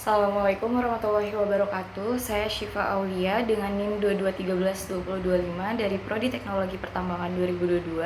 Assalamualaikum warahmatullahi wabarakatuh. Saya Syifa Aulia dengan NIM 22132025 dari Prodi Teknologi Pertambangan 2022.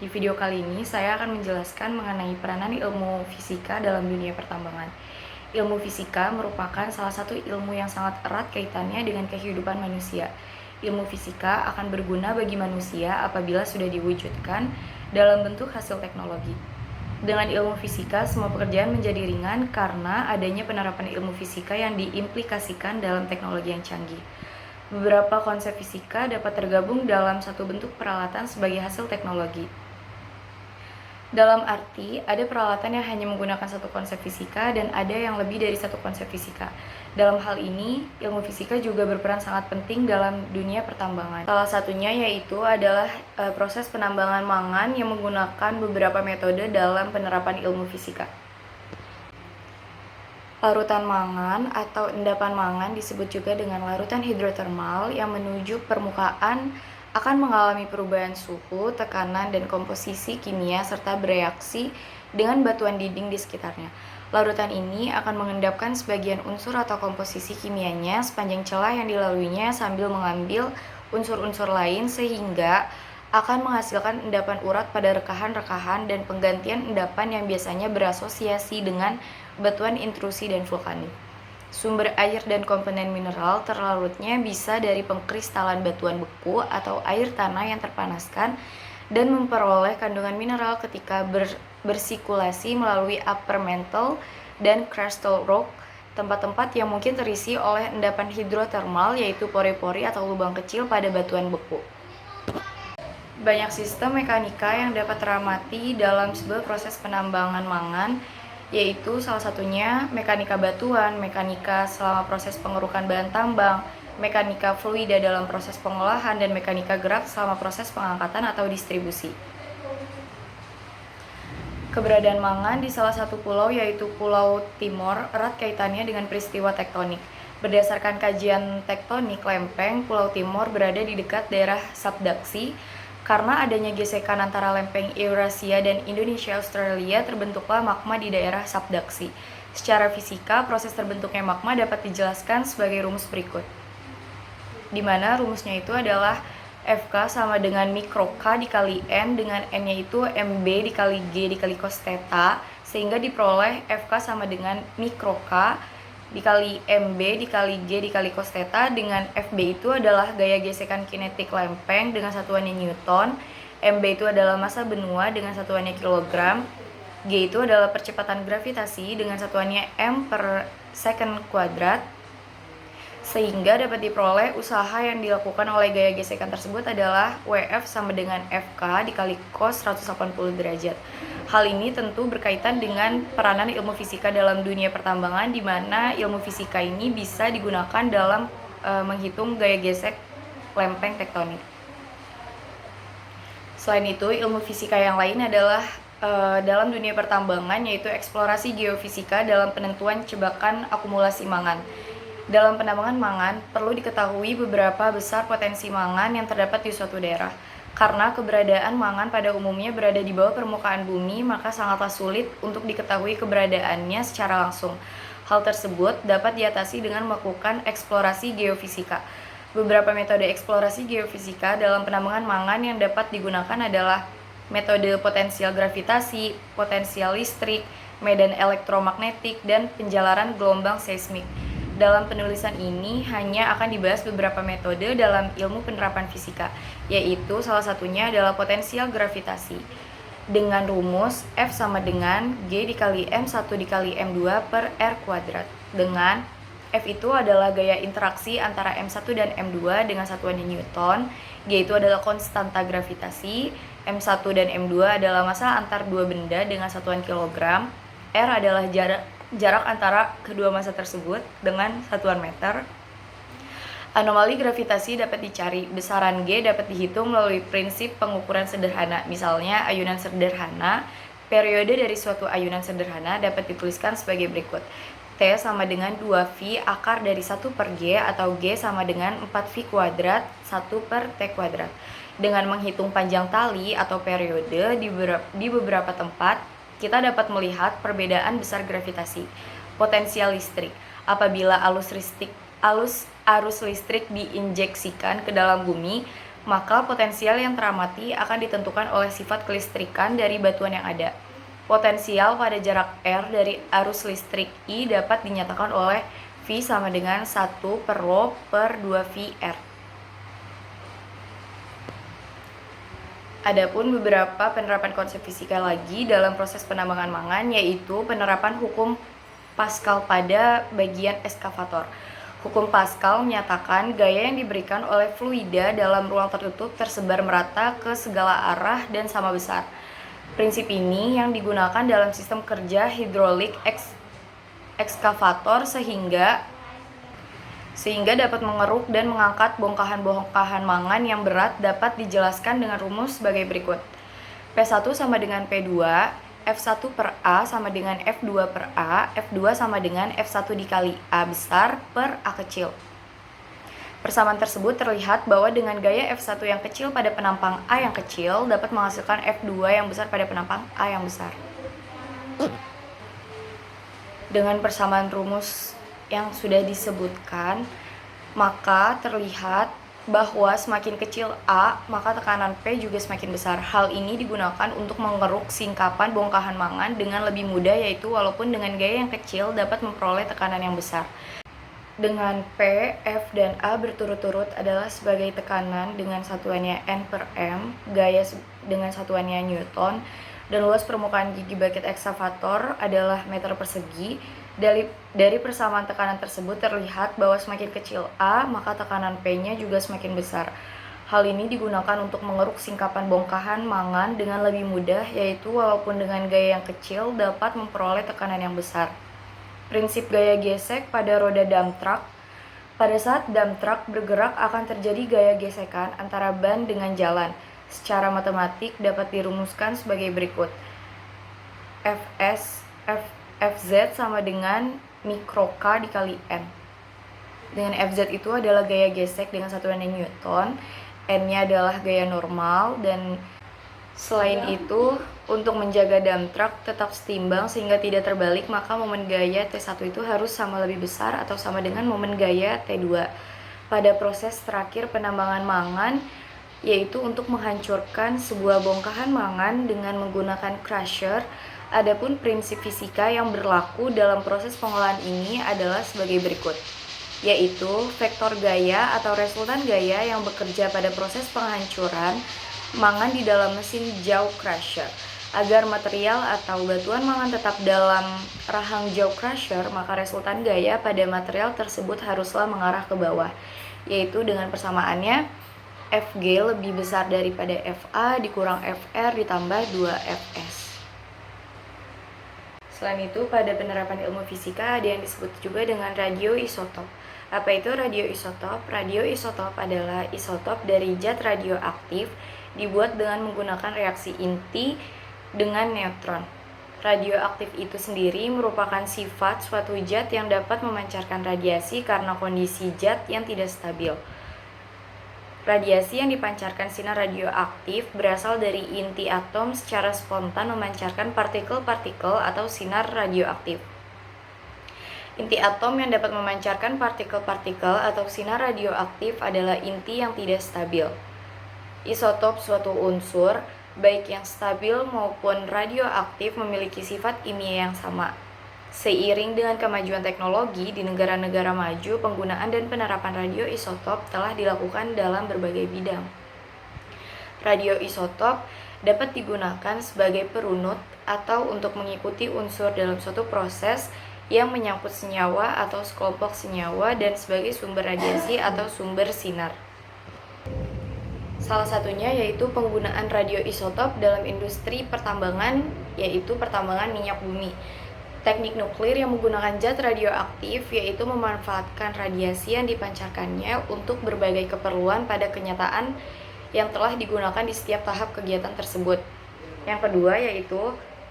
Di video kali ini saya akan menjelaskan mengenai peranan ilmu fisika dalam dunia pertambangan. Ilmu fisika merupakan salah satu ilmu yang sangat erat kaitannya dengan kehidupan manusia. Ilmu fisika akan berguna bagi manusia apabila sudah diwujudkan dalam bentuk hasil teknologi. Dengan ilmu fisika, semua pekerjaan menjadi ringan karena adanya penerapan ilmu fisika yang diimplikasikan dalam teknologi yang canggih. Beberapa konsep fisika dapat tergabung dalam satu bentuk peralatan sebagai hasil teknologi. Dalam arti, ada peralatan yang hanya menggunakan satu konsep fisika dan ada yang lebih dari satu konsep fisika. Dalam hal ini, ilmu fisika juga berperan sangat penting dalam dunia pertambangan. Salah satunya yaitu adalah proses penambangan mangan yang menggunakan beberapa metode dalam penerapan ilmu fisika. Larutan mangan atau endapan mangan disebut juga dengan larutan hidrotermal yang menuju permukaan akan mengalami perubahan suhu, tekanan, dan komposisi kimia serta bereaksi dengan batuan dinding di sekitarnya. Larutan ini akan mengendapkan sebagian unsur atau komposisi kimianya sepanjang celah yang dilaluinya sambil mengambil unsur-unsur lain sehingga akan menghasilkan endapan urat pada rekahan-rekahan dan penggantian endapan yang biasanya berasosiasi dengan batuan intrusi dan vulkanik. Sumber air dan komponen mineral terlarutnya bisa dari pengkristalan batuan beku atau air tanah yang terpanaskan dan memperoleh kandungan mineral ketika bersirkulasi melalui upper mantle dan crustal rock, tempat-tempat yang mungkin terisi oleh endapan hidrotermal yaitu pori-pori atau lubang kecil pada batuan beku. Banyak sistem mekanika yang dapat teramati dalam sebuah proses penambangan mangan, yaitu salah satunya mekanika batuan, mekanika selama proses pengerukan bahan tambang, mekanika fluida dalam proses pengolahan, dan mekanika gerak selama proses pengangkatan atau distribusi. Keberadaan mangan di salah satu pulau yaitu Pulau Timor erat kaitannya dengan peristiwa tektonik. Berdasarkan kajian tektonik lempeng, Pulau Timor berada di dekat daerah subduksi. Karena adanya gesekan antara lempeng Eurasia dan Indonesia-Australia, terbentuklah magma di daerah subduksi. Secara fisika, proses terbentuknya magma dapat dijelaskan sebagai rumus berikut. Di mana rumusnya itu adalah Fk sama dengan mikro K dikali N, dengan N-nya itu Mb dikali G dikali cos theta, sehingga diperoleh Fk sama dengan mikro K dikali MB dikali G dikali cos theta, dengan FB itu adalah gaya gesekan kinetik lempeng dengan satuannya Newton, MB itu adalah massa benua dengan satuannya kilogram, G itu adalah percepatan gravitasi dengan satuannya M per second kuadrat, sehingga dapat diperoleh usaha yang dilakukan oleh gaya gesekan tersebut adalah WF sama dengan FK dikali cos 180 derajat. Hal ini tentu berkaitan dengan peranan ilmu fisika dalam dunia pertambangan, di mana ilmu fisika ini bisa digunakan dalam menghitung gaya gesek lempeng tektonik. Selain itu, ilmu fisika yang lain adalah dalam dunia pertambangan, yaitu eksplorasi geofisika dalam penentuan cebakan akumulasi mangan. Dalam penambangan mangan, perlu diketahui beberapa besar potensi mangan yang terdapat di suatu daerah. Karena keberadaan mangan pada umumnya berada di bawah permukaan bumi, maka sangatlah sulit untuk diketahui keberadaannya secara langsung. Hal tersebut dapat diatasi dengan melakukan eksplorasi geofisika. Beberapa metode eksplorasi geofisika dalam penambangan mangan yang dapat digunakan adalah metode potensial gravitasi, potensial listrik, medan elektromagnetik, dan penjalaran gelombang seismik. Dalam penulisan ini hanya akan dibahas beberapa metode dalam ilmu penerapan fisika, yaitu salah satunya adalah potensial gravitasi dengan rumus F sama dengan G dikali M1 dikali M2 per R kuadrat, dengan F itu adalah gaya interaksi antara M1 dan M2 dengan satuannya Newton, G itu adalah konstanta gravitasi, M1 dan M2 adalah massa antar dua benda dengan satuan kilogram, R adalah jarak antara kedua massa tersebut dengan satuan meter. Anomali gravitasi dapat dicari. Besaran G dapat dihitung melalui prinsip pengukuran sederhana. Misalnya, ayunan sederhana, periode dari suatu ayunan sederhana dapat dituliskan sebagai berikut. T sama dengan 2V akar dari 1 per G, atau G sama dengan 4V kuadrat 1 per T kuadrat. Dengan menghitung panjang tali atau periode di beberapa tempat, kita dapat melihat perbedaan besar gravitasi. Potensial listrik. Apabila arus listrik diinjeksikan ke dalam bumi, maka potensial yang teramati akan ditentukan oleh sifat kelistrikan dari batuan yang ada. Potensial pada jarak R dari arus listrik I dapat dinyatakan oleh V sama dengan 1 per Rho per 2V R. Adapun beberapa penerapan konsep fisika lagi dalam proses penambangan mangan, yaitu penerapan hukum Pascal pada bagian eskavator. Hukum Pascal menyatakan gaya yang diberikan oleh fluida dalam ruang tertutup tersebar merata ke segala arah dan sama besar. Prinsip ini yang digunakan dalam sistem kerja hidrolik ekskavator sehingga dapat mengeruk dan mengangkat bongkahan-bongkahan mangan yang berat dapat dijelaskan dengan rumus sebagai berikut. P1 sama dengan P2, F1 per A sama dengan F2 per A, F2 sama dengan F1 dikali A besar per A kecil. Persamaan tersebut terlihat bahwa dengan gaya F1 yang kecil pada penampang A yang kecil dapat menghasilkan F2 yang besar pada penampang A yang besar. Dengan persamaan rumus yang sudah disebutkan, maka terlihat bahwa semakin kecil A, maka tekanan P juga semakin besar. Hal ini digunakan untuk mengeruk singkapan bongkahan mangan dengan lebih mudah, yaitu walaupun dengan gaya yang kecil dapat memperoleh tekanan yang besar. Dengan P, F, dan A berturut-turut adalah sebagai tekanan dengan satuannya N per M, gaya dengan satuannya Newton, dan luas permukaan gigi bucket ekskavator adalah meter persegi. Dari persamaan tekanan tersebut terlihat bahwa semakin kecil A, maka tekanan P-nya juga semakin besar. Hal ini digunakan untuk mengeruk singkapan bongkahan mangan dengan lebih mudah, yaitu walaupun dengan gaya yang kecil dapat memperoleh tekanan yang besar. Prinsip gaya gesek pada roda dump truck. Pada saat dump truck bergerak akan terjadi gaya gesekan antara ban dengan jalan. Secara matematik dapat dirumuskan sebagai berikut. Fz sama dengan mikro K dikali N. Dengan Fz itu adalah gaya gesek dengan satuannya Newton, N-nya adalah gaya normal, dan selain itu, untuk menjaga dump truck tetap setimbang sehingga tidak terbalik, maka momen gaya T1 itu harus sama lebih besar atau sama dengan momen gaya T2. Pada proses terakhir penambangan mangan, yaitu untuk menghancurkan sebuah bongkahan mangan dengan menggunakan crusher, adapun prinsip fisika yang berlaku dalam proses pengolahan ini adalah sebagai berikut, yaitu vektor gaya atau resultan gaya yang bekerja pada proses penghancuran mangan di dalam mesin jaw crusher. Agar material atau batuan mangan tetap dalam rahang jaw crusher, maka resultan gaya pada material tersebut haruslah mengarah ke bawah, yaitu dengan persamaannya Fg lebih besar daripada Fa dikurang Fr ditambah 2Fs. Selain itu, pada penerapan ilmu fisika ada yang disebut juga dengan radioisotop. Apa itu radioisotop? Radioisotop adalah isotop dari zat radioaktif dibuat dengan menggunakan reaksi inti dengan neutron. Radioaktif itu sendiri merupakan sifat suatu zat yang dapat memancarkan radiasi karena kondisi zat yang tidak stabil. Radiasi yang dipancarkan sinar radioaktif berasal dari inti atom secara spontan memancarkan partikel-partikel atau sinar radioaktif. Inti atom yang dapat memancarkan partikel-partikel atau sinar radioaktif adalah inti yang tidak stabil. Isotop suatu unsur, baik yang stabil maupun radioaktif, memiliki sifat kimia yang sama. Seiring dengan kemajuan teknologi di negara-negara maju, penggunaan dan penerapan radioisotop telah dilakukan dalam berbagai bidang. Radioisotop dapat digunakan sebagai perunut atau untuk mengikuti unsur dalam suatu proses yang menyangkut senyawa atau sekelompok senyawa, dan sebagai sumber radiasi atau sumber sinar. Salah satunya yaitu penggunaan radioisotop dalam industri pertambangan, yaitu pertambangan minyak bumi. Teknik nuklir yang menggunakan zat radioaktif yaitu memanfaatkan radiasi yang dipancarkannya untuk berbagai keperluan pada kenyataan yang telah digunakan di setiap tahap kegiatan tersebut. Yang kedua yaitu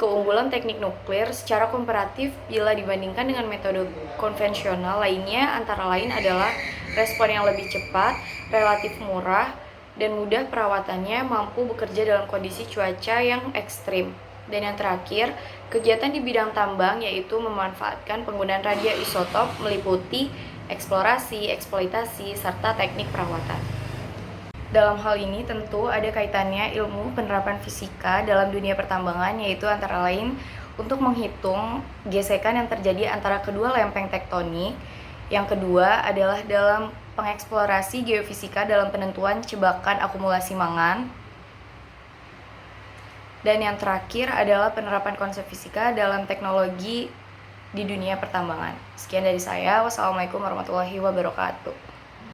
keunggulan teknik nuklir secara komparatif bila dibandingkan dengan metode konvensional lainnya, antara lain adalah respon yang lebih cepat, relatif murah, dan mudah perawatannya, mampu bekerja dalam kondisi cuaca yang ekstrim. Dan yang terakhir, Kegiatan di bidang tambang yaitu memanfaatkan penggunaan radioisotop meliputi eksplorasi, eksploitasi, serta teknik perawatan. Dalam hal ini tentu ada kaitannya ilmu penerapan fisika dalam dunia pertambangan, yaitu antara lain untuk menghitung gesekan yang terjadi antara kedua lempeng tektonik. Yang kedua adalah dalam pengeksplorasi geofisika dalam penentuan cebakan akumulasi mangan. Dan yang terakhir adalah penerapan konsep fisika dalam teknologi di dunia pertambangan. Sekian dari saya. Wassalamualaikum warahmatullahi wabarakatuh.